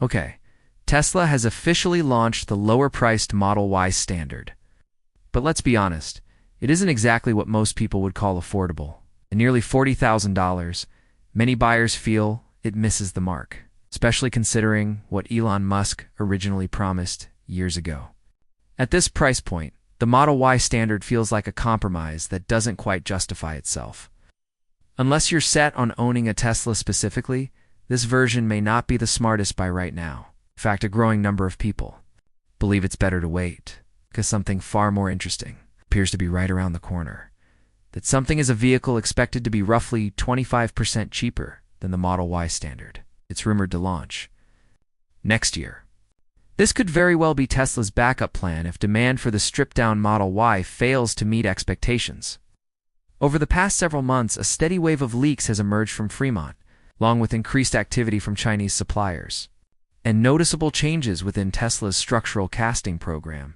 Okay, Tesla has officially launched the lower-priced Model Y Standard. But let's be honest, it isn't exactly what most people would call affordable. At nearly $40,000, many buyers feel it misses the mark, especially considering what Elon Musk originally promised years ago. At this price point, the Model Y Standard feels like a compromise that doesn't quite justify itself. Unless you're set on owning a Tesla specifically, this version may not be the smartest buy right now. In fact, a growing number of people believe it's better to wait, because something far more interesting appears to be right around the corner. That something is a vehicle expected to be roughly 25% cheaper than the Model Y Standard. It's rumored to launch next year. This could very well be Tesla's backup plan if demand for the stripped-down Model Y fails to meet expectations. Over the past several months, a steady wave of leaks has emerged from Fremont, along with increased activity from Chinese suppliers, and noticeable changes within Tesla's structural casting program.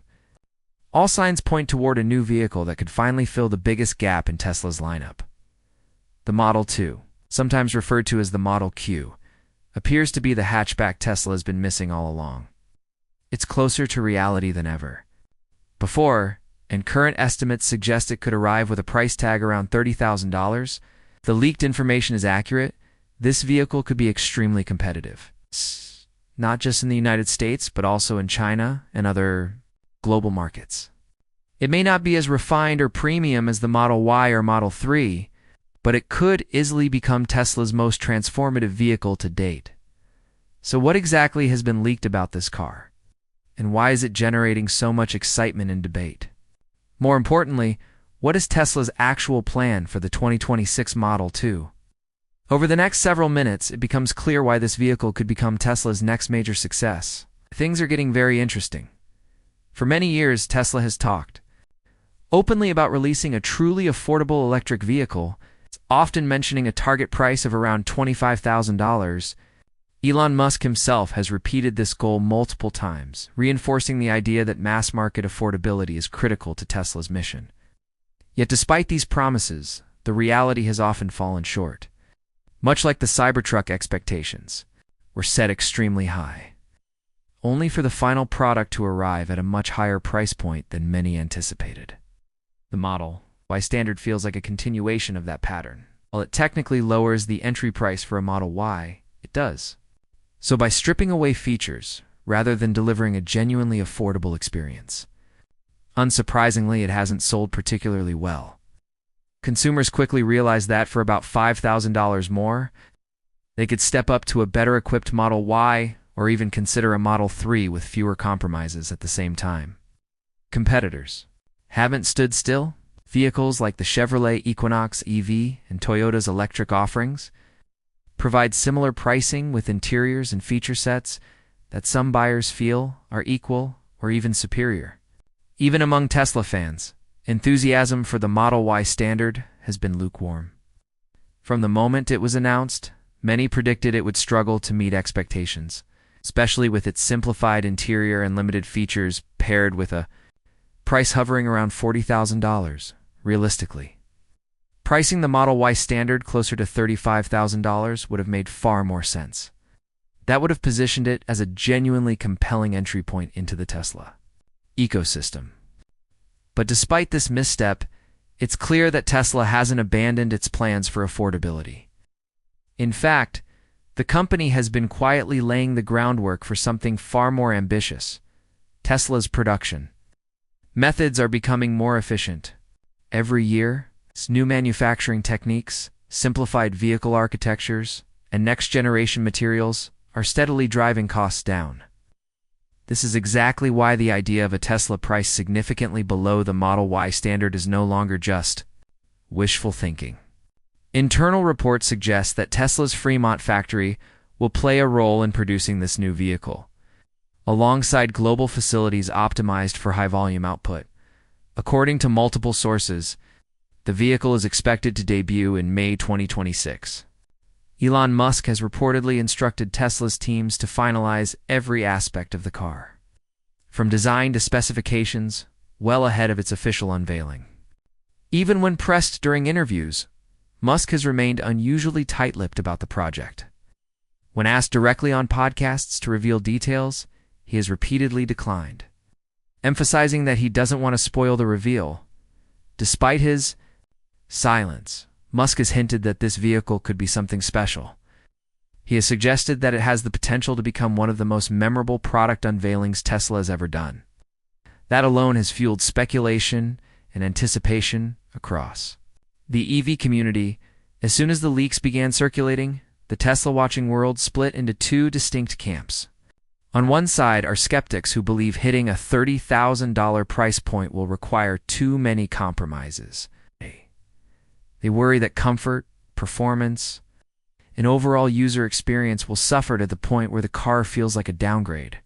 All signs point toward a new vehicle that could finally fill the biggest gap in Tesla's lineup. The Model 2, sometimes referred to as the Model Q, appears to be the hatchback Tesla has been missing all along. It's closer to reality than ever before, and current estimates suggest it could arrive with a price tag around $30,000. If the leaked information is accurate, this vehicle could be extremely competitive, not just in the United States, but also in China and other global markets. It may not be as refined or premium as the Model Y or Model 3, but it could easily become Tesla's most transformative vehicle to date. So what exactly has been leaked about this car? And why is it generating so much excitement and debate? More importantly, what is Tesla's actual plan for the 2026 Model 2? Over the next several minutes, it becomes clear why this vehicle could become Tesla's next major success. Things are getting very interesting. For many years, Tesla has talked openly about releasing a truly affordable electric vehicle, often mentioning a target price of around $25,000. Elon Musk himself has repeated this goal multiple times, reinforcing the idea that mass-market affordability is critical to Tesla's mission. Yet despite these promises, the reality has often fallen short. Much like the Cybertruck expectations were set extremely high, only for the final product to arrive at a much higher price point than many anticipated. The Model Y Standard feels like a continuation of that pattern. While it technically lowers the entry price for a Model Y, it does so by stripping away features rather than delivering a genuinely affordable experience. Unsurprisingly, it hasn't sold particularly well. Consumers quickly realized that for about $5,000 more, they could step up to a better-equipped Model Y or even consider a Model 3 with fewer compromises at the same time. Competitors haven't stood still. Vehicles like the Chevrolet Equinox EV and Toyota's electric offerings provide similar pricing with interiors and feature sets that some buyers feel are equal or even superior. Even among Tesla fans, enthusiasm for the Model Y Standard has been lukewarm. From the moment it was announced, many predicted it would struggle to meet expectations, especially with its simplified interior and limited features paired with a price hovering around $40,000, realistically. Pricing the Model Y Standard closer to $35,000 would have made far more sense. That would have positioned it as a genuinely compelling entry point into the Tesla ecosystem. But despite this misstep, it's clear that Tesla hasn't abandoned its plans for affordability. In fact, the company has been quietly laying the groundwork for something far more ambitious: Tesla's production. Methods are becoming more efficient. Every year, new manufacturing techniques, simplified vehicle architectures, and next-generation materials are steadily driving costs down. This is exactly why the idea of a Tesla price significantly below the Model Y Standard is no longer just wishful thinking. Internal reports suggest that Tesla's Fremont factory will play a role in producing this new vehicle, alongside global facilities optimized for high-volume output. According to multiple sources, the vehicle is expected to debut in May 2026. Elon Musk has reportedly instructed Tesla's teams to finalize every aspect of the car, from design to specifications, well ahead of its official unveiling. Even when pressed during interviews, Musk has remained unusually tight-lipped about the project. When asked directly on podcasts to reveal details, he has repeatedly declined, emphasizing that he doesn't want to spoil the reveal. Despite his silence, Musk has hinted that this vehicle could be something special. He has suggested that it has the potential to become one of the most memorable product unveilings Tesla has ever done. That alone has fueled speculation and anticipation across the EV community. As soon as the leaks began circulating, the Tesla-watching world split into two distinct camps. On one side are skeptics who believe hitting a $30,000 price point will require too many compromises. They worry that comfort, performance, and overall user experience will suffer to the point where the car feels like a downgrade,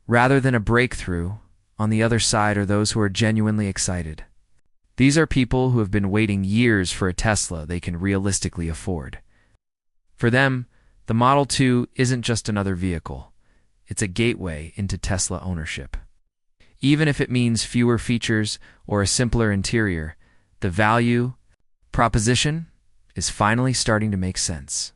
rather than a breakthrough. On the other side are those who are genuinely excited. These are people who have been waiting years for a Tesla they can realistically afford. For them, the Model 2 isn't just another vehicle. It's a gateway into Tesla ownership. Even if it means fewer features or a simpler interior, the value proposition is finally starting to make sense.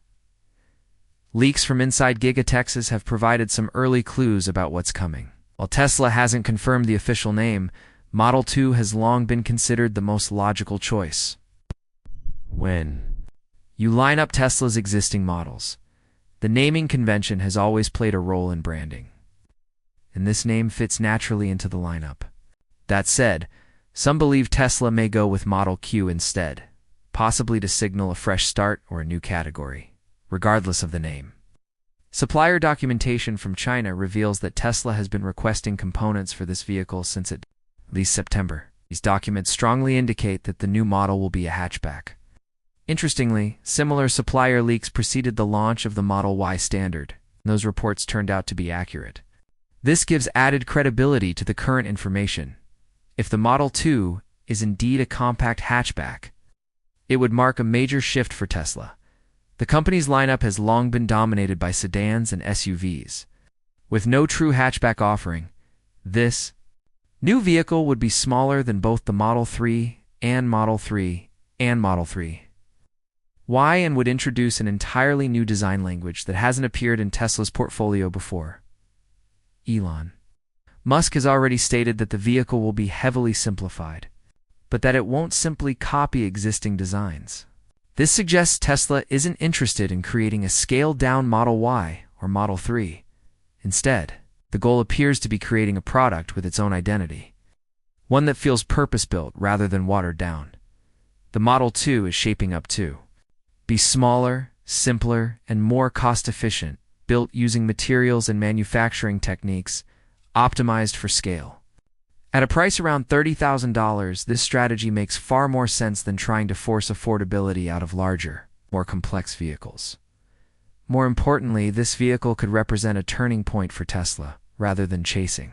Leaks from inside Giga Texas have provided some early clues about what's coming. While Tesla hasn't confirmed the official name, Model 2 has long been considered the most logical choice. When you line up Tesla's existing models, the naming convention has always played a role in branding, and this name fits naturally into the lineup. That said, some believe Tesla may go with Model Q instead, possibly to signal a fresh start or a new category, regardless of the name. Supplier documentation from China reveals that Tesla has been requesting components for this vehicle since at least September. These documents strongly indicate that the new model will be a hatchback. Interestingly, similar supplier leaks preceded the launch of the Model Y standard, and those reports turned out to be accurate. This gives added credibility to the current information. If the Model 2 is indeed a compact hatchback, it would mark a major shift for Tesla. The company's lineup has long been dominated by sedans and SUVs. With no true hatchback offering, this new vehicle would be smaller than both the Model 3 and Model 3 and Model 3 Y and would introduce an entirely new design language that hasn't appeared in Tesla's portfolio before. Elon Musk has already stated that the vehicle will be heavily simplified, but that it won't simply copy existing designs. This suggests Tesla isn't interested in creating a scaled-down Model Y or Model 3. Instead, the goal appears to be creating a product with its own identity, one that feels purpose-built rather than watered down. The Model 2 is shaping up to be smaller, simpler, and more cost-efficient, built using materials and manufacturing techniques optimized for scale. At a price around $30,000, this strategy makes far more sense than trying to force affordability out of larger, more complex vehicles. More importantly, this vehicle could represent a turning point for Tesla, rather than chasing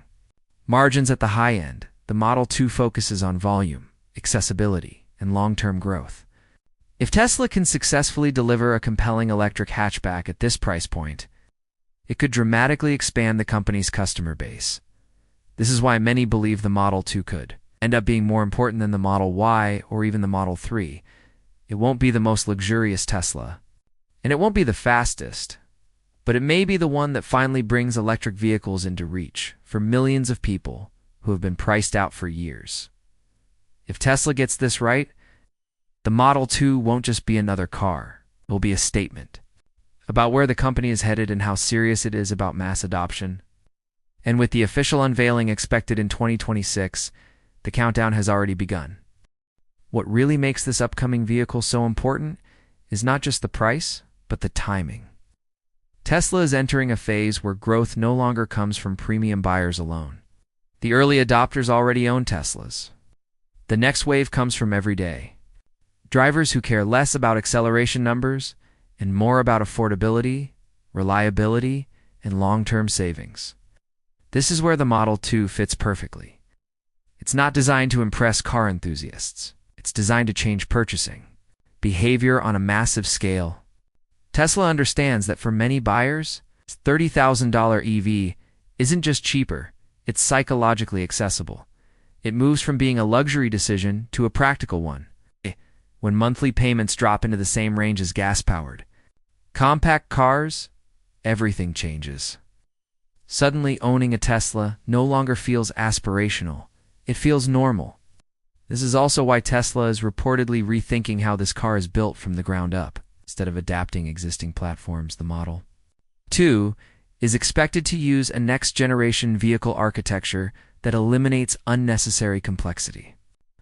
margins at the high end. The Model 2 focuses on volume, accessibility, and long-term growth. If Tesla can successfully deliver a compelling electric hatchback at this price point, it could dramatically expand the company's customer base. This is why many believe the Model 2 could end up being more important than the Model Y or even the Model 3. It won't be the most luxurious Tesla, and it won't be the fastest, but it may be the one that finally brings electric vehicles into reach for millions of people who have been priced out for years. If Tesla gets this right, the Model 2 won't just be another car. It will be a statement about where the company is headed and how serious it is about mass adoption. And with the official unveiling expected in 2026, the countdown has already begun. What really makes this upcoming vehicle so important is not just the price, but the timing. Tesla is entering a phase where growth no longer comes from premium buyers alone. The early adopters already own Teslas. The next wave comes from everyday drivers who care less about acceleration numbers and more about affordability, reliability, and long-term savings. This is where the Model 2 fits perfectly. It's not designed to impress car enthusiasts. It's designed to change purchasing behavior on a massive scale. Tesla understands that for many buyers, $30,000 EV isn't just cheaper, it's psychologically accessible. It moves from being a luxury decision to a practical one. When monthly payments drop into the same range as gas-powered compact cars, everything changes. Suddenly, owning a Tesla no longer feels aspirational. It feels normal. This is also why Tesla is reportedly rethinking how this car is built from the ground up. Instead of adapting existing platforms, the Model 2 is expected to use a next-generation vehicle architecture that eliminates unnecessary complexity.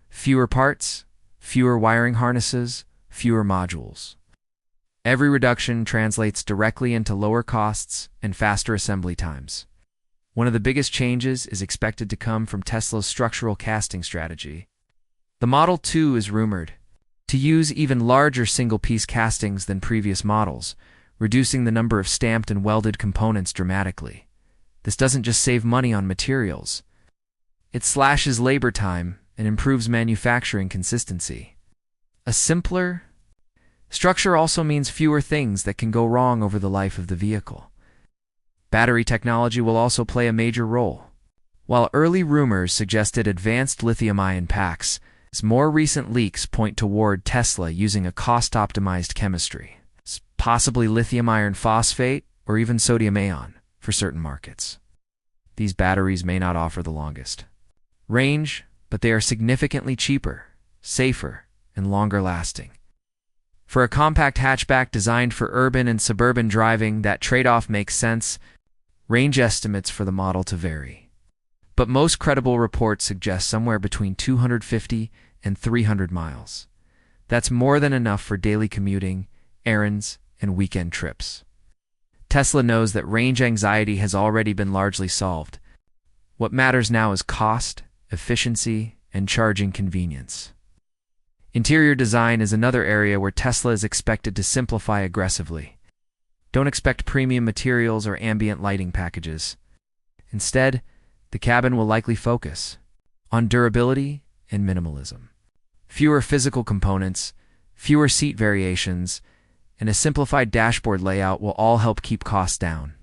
Fewer parts, fewer wiring harnesses, fewer modules. Every reduction translates directly into lower costs and faster assembly times. One of the biggest changes is expected to come from Tesla's structural casting strategy. The Model 2 is rumored to use even larger single-piece castings than previous models, reducing the number of stamped and welded components dramatically. This doesn't just save money on materials. It slashes labor time and improves manufacturing consistency. A simpler structure also means fewer things that can go wrong over the life of the vehicle. Battery technology will also play a major role. While early rumors suggested advanced lithium-ion packs, more recent leaks point toward Tesla using a cost-optimized chemistry, possibly lithium iron phosphate or even sodium-ion for certain markets. These batteries may not offer the longest range, but they are significantly cheaper, safer, and longer-lasting. For a compact hatchback designed for urban and suburban driving, that trade-off makes sense. Range estimates for the model to vary, but most credible reports suggest somewhere between 250 and 300 miles. That's more than enough for daily commuting, errands, and weekend trips. Tesla knows that range anxiety has already been largely solved. What matters now is cost, efficiency, and charging convenience. Interior design is another area where Tesla is expected to simplify aggressively. Don't expect premium materials or ambient lighting packages. Instead, the cabin will likely focus on durability and minimalism. Fewer physical components, fewer seat variations, and a simplified dashboard layout will all help keep costs down.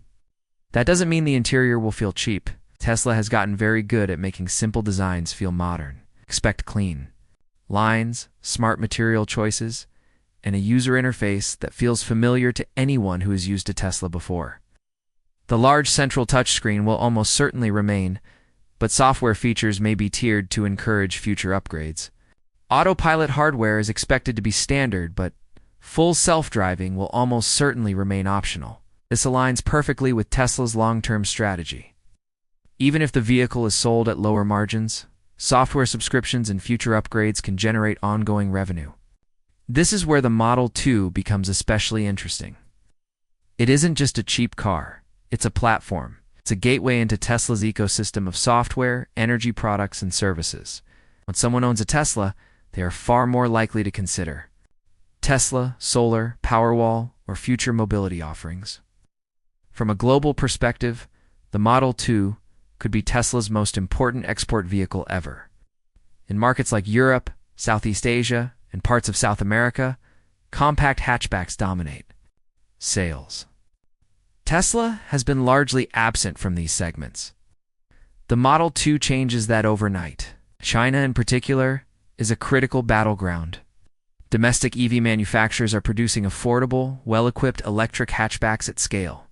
That doesn't mean the interior will feel cheap. Tesla has gotten very good at making simple designs feel modern. Expect clean lines, smart material choices, and a user interface that feels familiar to anyone who has used a Tesla before. The large central touchscreen will almost certainly remain, but software features may be tiered to encourage future upgrades. Autopilot hardware is expected to be standard, but full self-driving will almost certainly remain optional. This aligns perfectly with Tesla's long-term strategy. Even if the vehicle is sold at lower margins, software subscriptions and future upgrades can generate ongoing revenue. This is where the Model 2 becomes especially interesting. It isn't just a cheap car, it's a platform. It's a gateway into Tesla's ecosystem of software, energy products, and services. When someone owns a Tesla, they are far more likely to consider Tesla, solar, Powerwall, or future mobility offerings. From a global perspective, the Model 2 could be Tesla's most important export vehicle ever. In markets like Europe, Southeast Asia, and parts of South America, compact hatchbacks dominate sales. Tesla has been largely absent from these segments. The Model 2 changes that overnight. China, in particular, is a critical battleground. Domestic EV manufacturers are producing affordable, well-equipped electric hatchbacks at scale.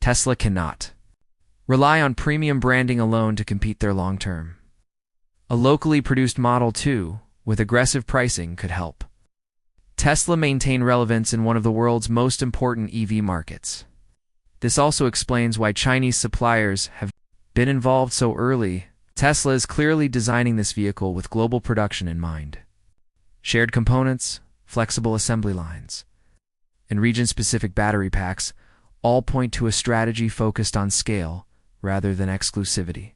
Tesla cannot rely on premium branding alone to compete there long-term. A locally produced Model 2 with aggressive pricing could help Tesla maintain relevance in one of the world's most important EV markets. This also explains why Chinese suppliers have been involved so early. Tesla is clearly designing this vehicle with global production in mind. Shared components, flexible assembly lines, and region-specific battery packs all point to a strategy focused on scale rather than exclusivity.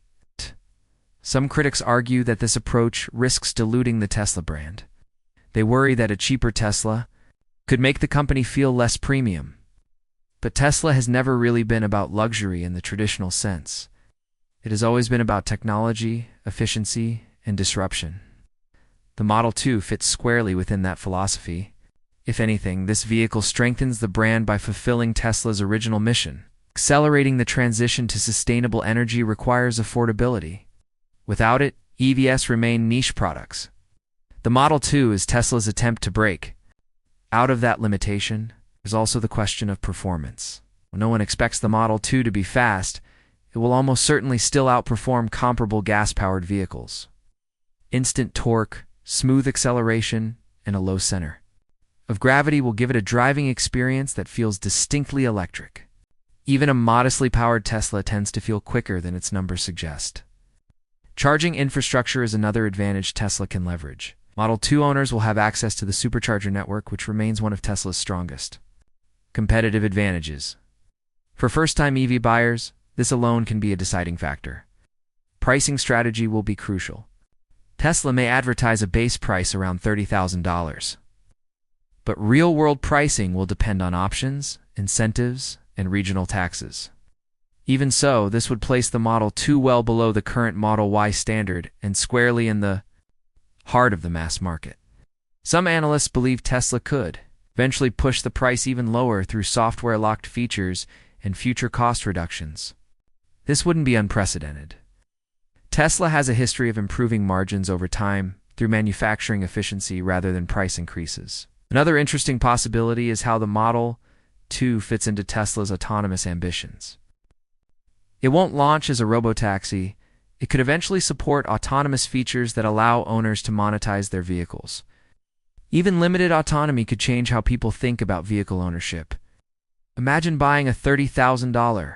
Some critics argue that this approach risks diluting the Tesla brand. They worry that a cheaper Tesla could make the company feel less premium. But Tesla has never really been about luxury in the traditional sense. It has always been about technology, efficiency, and disruption. The Model 2 fits squarely within that philosophy. If anything, this vehicle strengthens the brand by fulfilling Tesla's original mission. Accelerating the transition to sustainable energy requires affordability. Without it, EVs remain niche products. The Model 2 is Tesla's attempt to break out of that limitation. There's also the question of performance. While no one expects the Model 2 to be fast, it will almost certainly still outperform comparable gas-powered vehicles. Instant torque, smooth acceleration, and a low center of gravity will give it a driving experience that feels distinctly electric. Even a modestly powered Tesla tends to feel quicker than its numbers suggest. Charging infrastructure is another advantage Tesla can leverage. Model 2 owners will have access to the supercharger network, which remains one of Tesla's strongest competitive advantages. For first-time EV buyers, this alone can be a deciding factor. Pricing strategy will be crucial. Tesla may advertise a base price around $30,000. But real-world pricing will depend on options, incentives, and regional taxes. Even so, this would place the Model 2 well below the current Model Y standard and squarely in the heart of the mass market. Some analysts believe Tesla could eventually push the price even lower through software-locked features and future cost reductions. This wouldn't be unprecedented. Tesla has a history of improving margins over time through manufacturing efficiency rather than price increases. Another interesting possibility is how the Model 2 fits into Tesla's autonomous ambitions. It won't launch as a robotaxi. It could eventually support autonomous features that allow owners to monetize their vehicles. Even limited autonomy could change how people think about vehicle ownership. Imagine buying a $30,000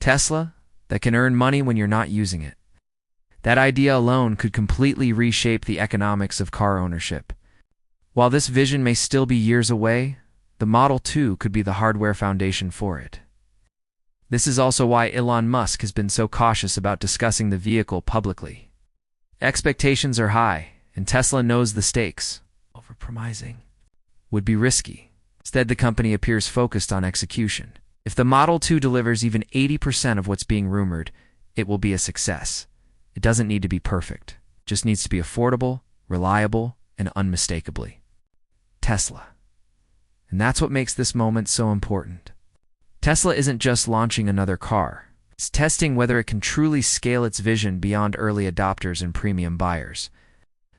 Tesla that can earn money when you're not using it. That idea alone could completely reshape the economics of car ownership. While this vision may still be years away, the Model 2 could be the hardware foundation for it. This is also why Elon Musk has been so cautious about discussing the vehicle publicly. Expectations are high, and Tesla knows the stakes. Overpromising would be risky. Instead, the company appears focused on execution. If the Model 2 delivers even 80% of what's being rumored, it will be a success. It doesn't need to be perfect. It just needs to be affordable, reliable, and unmistakably Tesla. And that's what makes this moment so important. Tesla isn't just launching another car. It's testing whether it can truly scale its vision beyond early adopters and premium buyers.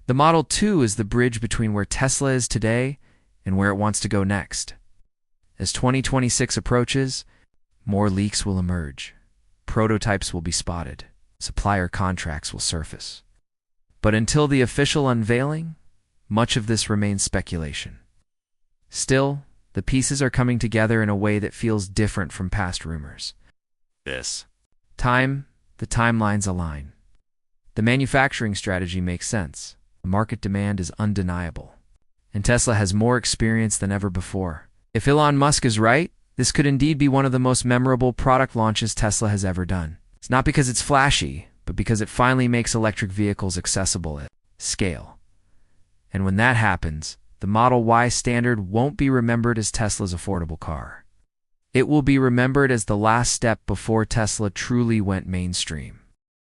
The Model 2 is the bridge between where Tesla is today and where it wants to go next. As 2026 approaches, more leaks will emerge. Prototypes will be spotted. Supplier contracts will surface. But until the official unveiling, much of this remains speculation. Still, the pieces are coming together in a way that feels different from past rumors. The timelines align. The manufacturing strategy makes sense. The market demand is undeniable. And Tesla has more experience than ever before. If Elon Musk is right, this could indeed be one of the most memorable product launches Tesla has ever done. It's not because it's flashy, but because it finally makes electric vehicles accessible at scale. And when that happens, the Model Y standard won't be remembered as Tesla's affordable car. It will be remembered as the last step before Tesla truly went mainstream.